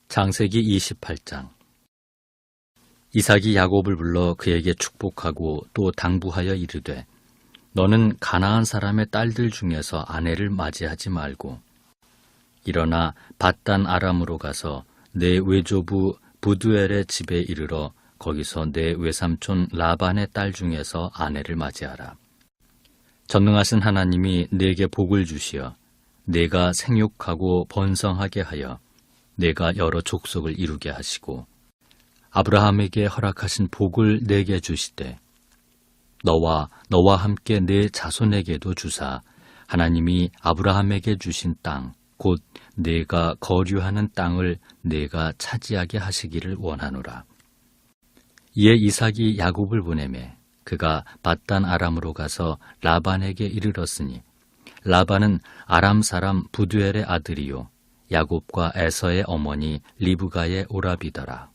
창세기 28장. 이삭이 야곱을 불러 그에게 축복하고 또 당부하여 이르되 너는 가나안 사람의 딸들 중에서 아내를 맞이하지 말고 일어나 밧단 아람으로 가서 내 외조부 부두엘의 집에 이르러 거기서 내 외삼촌 라반의 딸 중에서 아내를 맞이하라. 전능하신 하나님이 내게 복을 주시어 내가 생육하고 번성하게 하여 내가 여러 족속을 이루게 하시고 아브라함에게 허락하신 복을 내게 주시되 너와 함께 내 자손에게도 주사 하나님이 아브라함에게 주신 땅 곧 내가 거류하는 땅을 내가 차지하게 하시기를 원하노라. 이에 이삭이 야곱을 보내매 그가 밧단 아람으로 가서 라반에게 이르렀으니 라반은 아람 사람 부두엘의 아들이요 야곱과 에서의 어머니 리브가의 오라비더라.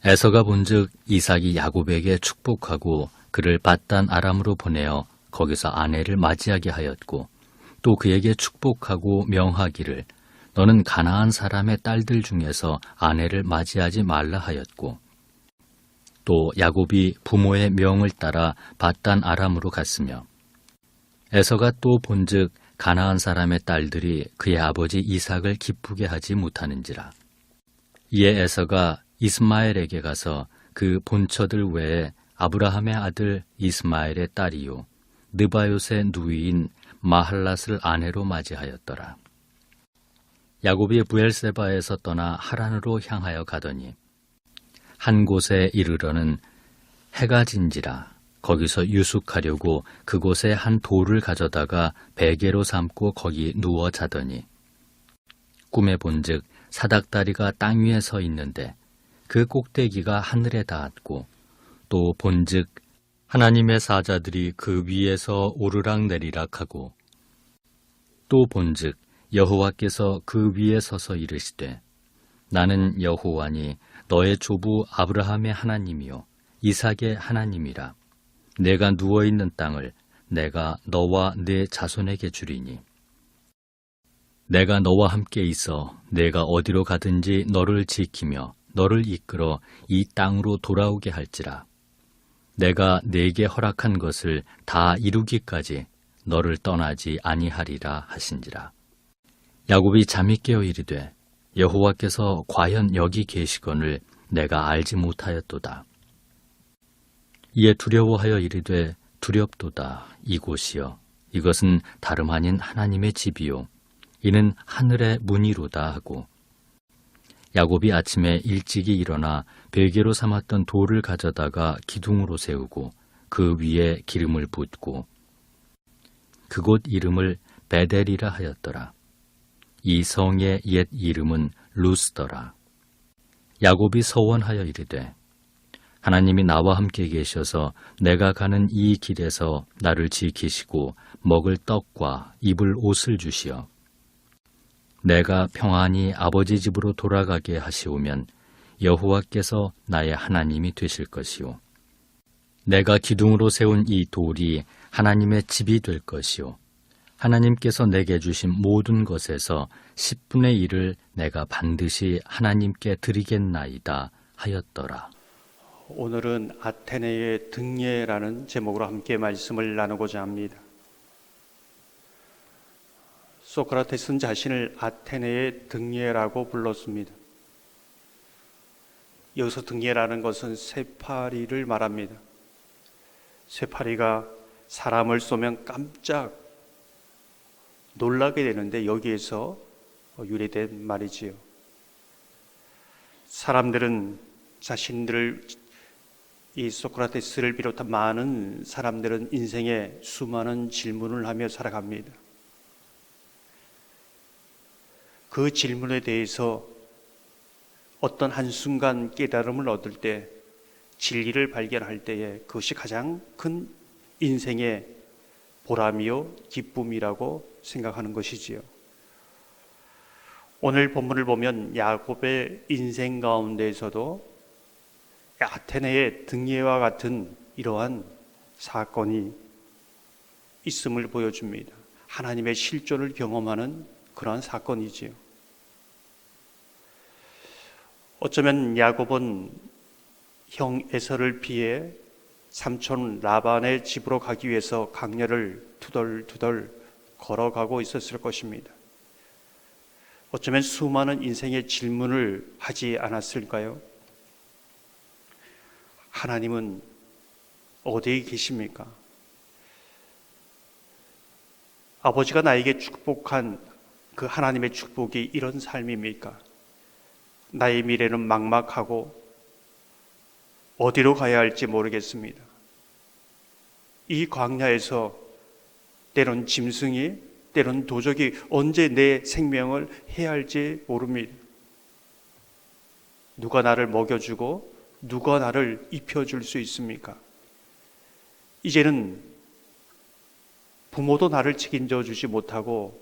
에서가 본즉 이삭이 야곱에게 축복하고 그를 밧단 아람으로 보내어 거기서 아내를 맞이하게 하였고 또 그에게 축복하고 명하기를 너는 가나안 사람의 딸들 중에서 아내를 맞이하지 말라 하였고 또 야곱이 부모의 명을 따라 밧단 아람으로 갔으며 에서가 또 본즉 가나안 사람의 딸들이 그의 아버지 이삭을 기쁘게 하지 못하는지라. 이에 에서가 이스마엘에게 가서 그 본처들 외에 아브라함의 아들 이스마엘의 딸이요 느바요의 누이인 마할랏을 아내로 맞이하였더라. 야곱이 부엘세바에서 떠나 하란으로 향하여 가더니 한 곳에 이르러는 해가 진지라. 거기서 유숙하려고 그곳에 한 돌을 가져다가 베개로 삼고 거기 누워 자더니 꿈에 본즉 사닥다리가 땅 위에 서 있는데 그 꼭대기가 하늘에 닿았고 또 본즉 하나님의 사자들이 그 위에서 오르락내리락 하고 또 본즉 여호와께서 그 위에 서서 이르시되 나는 여호와니 너의 조부 아브라함의 하나님이요 이삭의 하나님이라. 내가 누워있는 땅을 내가 너와 네 자손에게 주리니 내가 너와 함께 있어 내가 어디로 가든지 너를 지키며 너를 이끌어 이 땅으로 돌아오게 할지라. 내가 네게 허락한 것을 다 이루기까지 너를 떠나지 아니하리라 하신지라. 야곱이 잠이 깨어 이르되 여호와께서 과연 여기 계시거늘 내가 알지 못하였도다. 이에 두려워하여 이르되 두렵도다. 이곳이여 이것은 다름 아닌 하나님의 집이요 이는 하늘의 문이로다 하고 야곱이 아침에 일찍이 일어나 베개로 삼았던 돌을 가져다가 기둥으로 세우고 그 위에 기름을 붓고 그곳 이름을 베델이라 하였더라. 이 성의 옛 이름은 루스더라. 야곱이 서원하여 이르되 하나님이 나와 함께 계셔서 내가 가는 이 길에서 나를 지키시고 먹을 떡과 입을 옷을 주시어 내가 평안히 아버지 집으로 돌아가게 하시오면 여호와께서 나의 하나님이 되실 것이요 내가 기둥으로 세운 이 돌이 하나님의 집이 될 것이요 하나님께서 내게 주신 모든 것에서 10분의 1을 내가 반드시 하나님께 드리겠나이다 하였더라. 오늘은 아테네의 등례라는 제목으로 함께 말씀을 나누고자 합니다. 소크라테스는 자신을 아테네의 등례라고 불렀습니다. 여기서 등례라는 것은 쇠파리를 말합니다. 쇠파리가 사람을 쏘면 깜짝 놀라게 되는데 여기에서 유래된 말이지요. 사람들은 자신들을 이 소크라테스를 비롯한 많은 사람들은 인생에 수많은 질문을 하며 살아갑니다. 그 질문에 대해서 어떤 한순간 깨달음을 얻을 때 진리를 발견할 때에 그것이 가장 큰 인생의 보람이요 기쁨이라고 생각하는 것이지요. 오늘 본문을 보면 야곱의 인생 가운데에서도 아테네의 등례와 같은 이러한 사건이 있음을 보여줍니다. 하나님의 실존을 경험하는 그러한 사건이지요. 어쩌면 야곱은 형 에서를 피해 삼촌 라반의 집으로 가기 위해서 강야를 투덜투덜 걸어가고 있었을 것입니다. 어쩌면 수많은 인생의 질문을 하지 않았을까요? 하나님은 어디에 계십니까? 아버지가 나에게 축복한 그 하나님의 축복이 이런 삶입니까? 나의 미래는 막막하고 어디로 가야 할지 모르겠습니다. 이 광야에서 때론 짐승이, 때론 도적이 언제 내 생명을 해할지 모릅니다. 누가 나를 먹여주고 누가 나를 입혀줄 수 있습니까? 이제는 부모도 나를 책임져 주지 못하고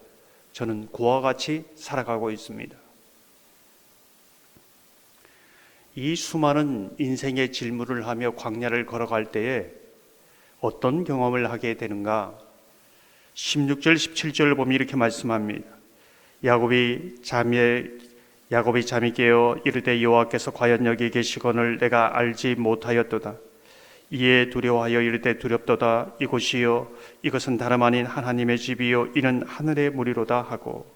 저는 고와 같이 살아가고 있습니다. 이 수많은 인생의 질문을 하며 광야를 걸어갈 때에 어떤 경험을 하게 되는가? 16절, 17절을 보면 이렇게 말씀합니다. 야곱이 잠이 깨어 이르되 여호와께서 과연 여기 계시거늘 내가 알지 못하였도다. 이에 두려워하여 이르되 두렵도다. 이곳이요 이것은 다름 아닌 하나님의 집이요 이는 하늘의 무리로다 하고,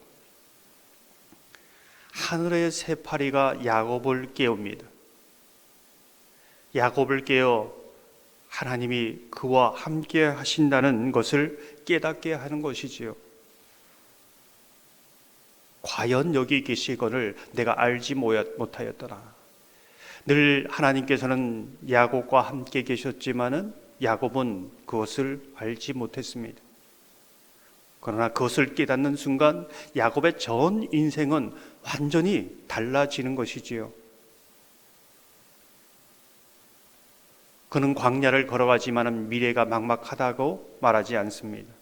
하늘의 세 파리가 야곱을 깨웁니다. 야곱을 깨어 하나님이 그와 함께 하신다는 것을 깨닫게 하는 것이지요. 과연 여기 계시거늘 내가 알지 못하였더라. 늘 하나님께서는 야곱과 함께 계셨지만은 야곱은 그것을 알지 못했습니다. 그러나 그것을 깨닫는 순간 야곱의 전 인생은 완전히 달라지는 것이지요. 그는 광야를 걸어가지만은 미래가 막막하다고 말하지 않습니다.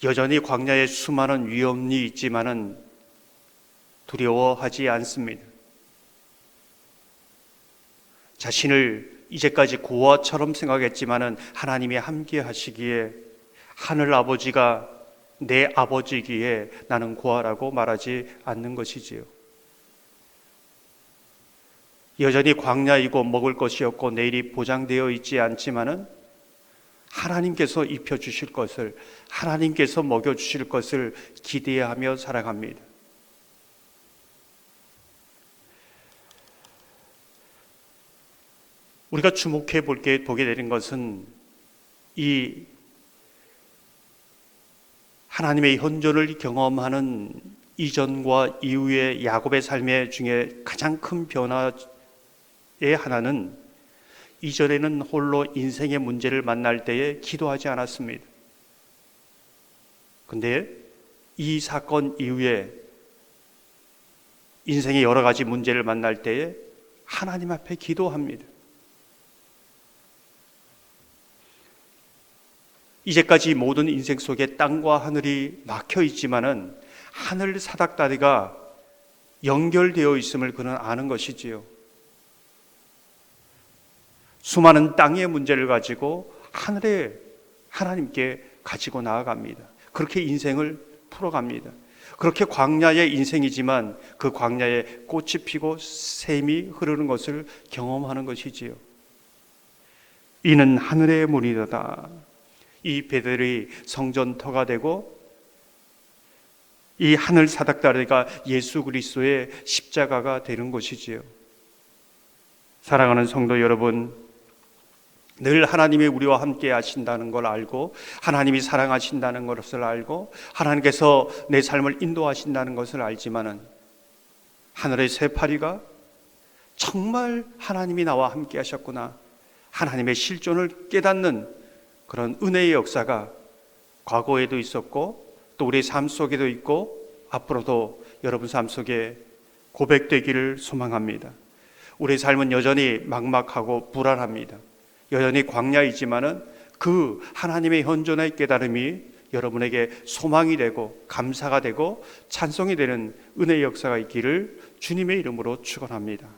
여전히 광야에 수많은 위험이 있지만은 두려워하지 않습니다. 자신을 이제까지 고아처럼 생각했지만은 하나님이 함께 하시기에 하늘 아버지가 내 아버지기에 나는 고아라고 말하지 않는 것이지요. 여전히 광야이고 먹을 것이 없고 내일이 보장되어 있지 않지만은 하나님께서 입혀주실 것을, 하나님께서 먹여주실 것을 기대하며 살아갑니다. 우리가 주목해 보게 되는 것은 이 하나님의 현존을 경험하는 이전과 이후의 야곱의 삶의 중에 가장 큰 변화의 하나는, 이전에는 홀로 인생의 문제를 만날 때에 기도하지 않았습니다. 근데 이 사건 이후에 인생의 여러 가지 문제를 만날 때에 하나님 앞에 기도합니다. 이제까지 모든 인생 속에 땅과 하늘이 막혀 있지만은 하늘 사닥다리가 연결되어 있음을 그는 아는 것이지요. 수많은 땅의 문제를 가지고 하늘에 하나님께 가지고 나아갑니다. 그렇게 인생을 풀어갑니다. 그렇게 광야의 인생이지만 그 광야에 꽃이 피고 샘이 흐르는 것을 경험하는 것이지요. 이는 하늘의 문이로다. 이 베델이 성전터가 되고 이 하늘 사닥다리가 예수 그리스도의 십자가가 되는 것이지요. 사랑하는 성도 여러분, 늘 하나님이 우리와 함께 하신다는 걸 알고, 하나님이 사랑하신다는 것을 알고, 하나님께서 내 삶을 인도하신다는 것을 알지만은 하늘의 세 파리가 정말 하나님이 나와 함께 하셨구나, 하나님의 실존을 깨닫는 그런 은혜의 역사가 과거에도 있었고 또 우리 삶 속에도 있고 앞으로도 여러분 삶 속에 고백되기를 소망합니다. 우리 삶은 여전히 막막하고 불안합니다. 여전히 광야이지만은 그 하나님의 현존의 깨달음이 여러분에게 소망이 되고 감사가 되고 찬송이 되는 은혜의 역사가 있기를 주님의 이름으로 축원합니다.